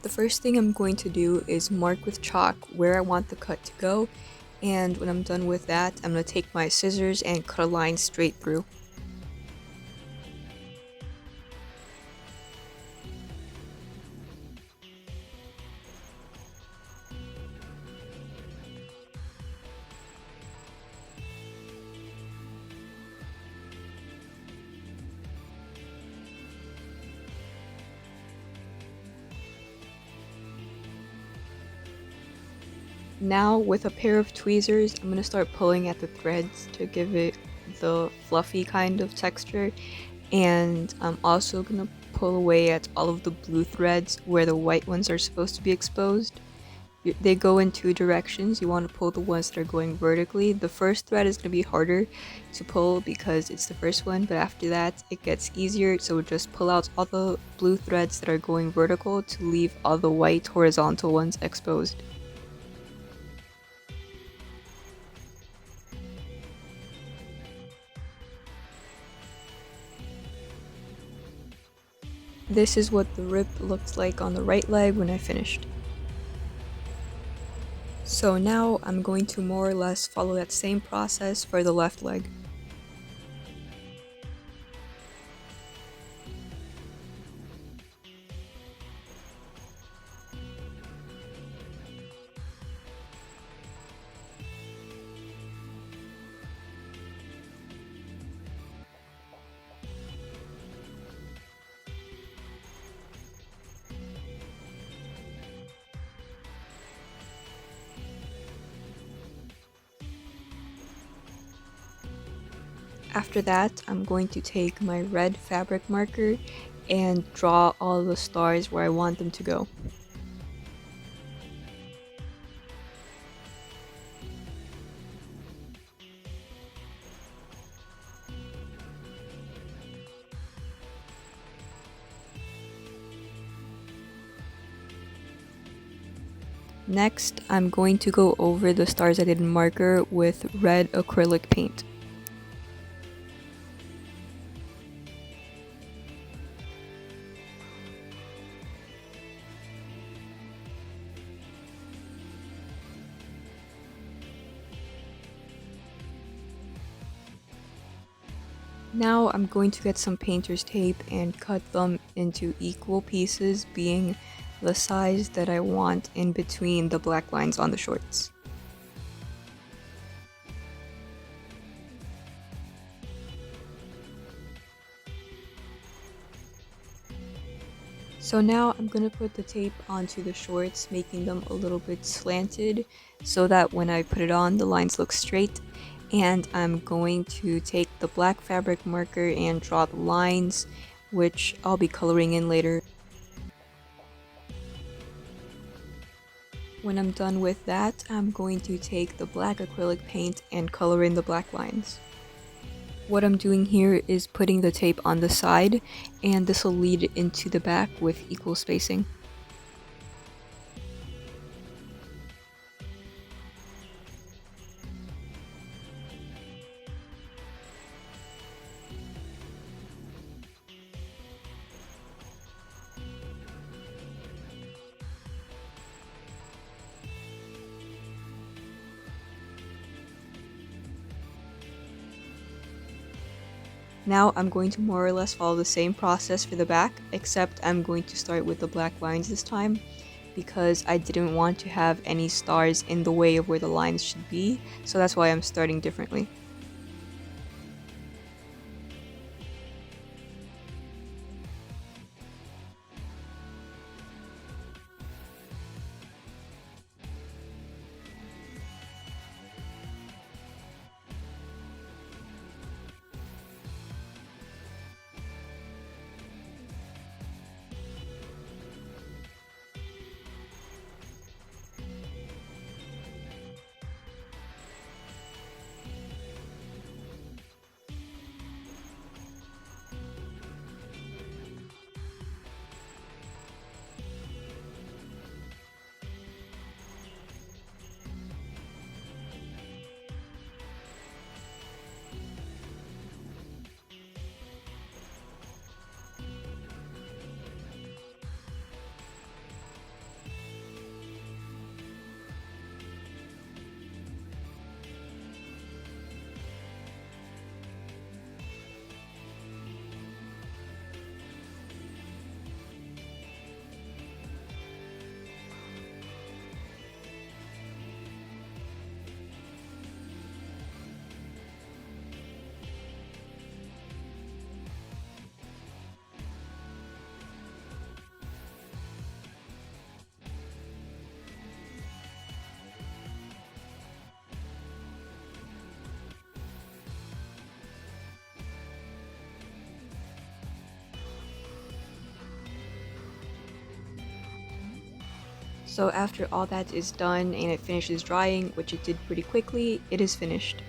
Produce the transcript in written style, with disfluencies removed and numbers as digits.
The first thing I'm going to do is mark with chalk where I want the cut to go, and when I'm done with that, I'm going to take my scissors and cut a line straight through. Now, with a pair of tweezers, I'm going to start pulling at the threads to give it the fluffy kind of texture, and I'm also going to pull away at all of the blue threads where the white ones are supposed to be exposed. They go in two directions. You want to pull the ones that are going vertically. The first thread is going to be harder to pull because it's the first one, but after that it gets easier, so just pull out all the blue threads that are going vertical to leave all the white horizontal ones exposed. This is what the rip looks like on the right leg when I finished. So now I'm going to more or less follow that same process for the left leg. After that, I'm going to take my red fabric marker and draw all the stars where I want them to go. Next, I'm going to go over the stars I did in marker with red acrylic paint. Now I'm going to get some painter's tape and cut them into equal pieces, being the size that I want in between the black lines on the shorts. So now I'm going to put the tape onto the shorts, making them a little bit slanted so that when I put it on, the lines look straight. And I'm going to take the black fabric marker and draw the lines, which I'll be coloring in later. When I'm done with that, I'm going to take the black acrylic paint and color in the black lines. What I'm doing here is putting the tape on the side, and this will lead into the back with equal spacing. Now I'm going to more or less follow the same process for the back, except I'm going to start with the black lines this time, because I didn't want to have any stars in the way of where the lines should be, so that's why I'm starting differently. So after all that is done and it finishes drying, which it did pretty quickly, it is finished.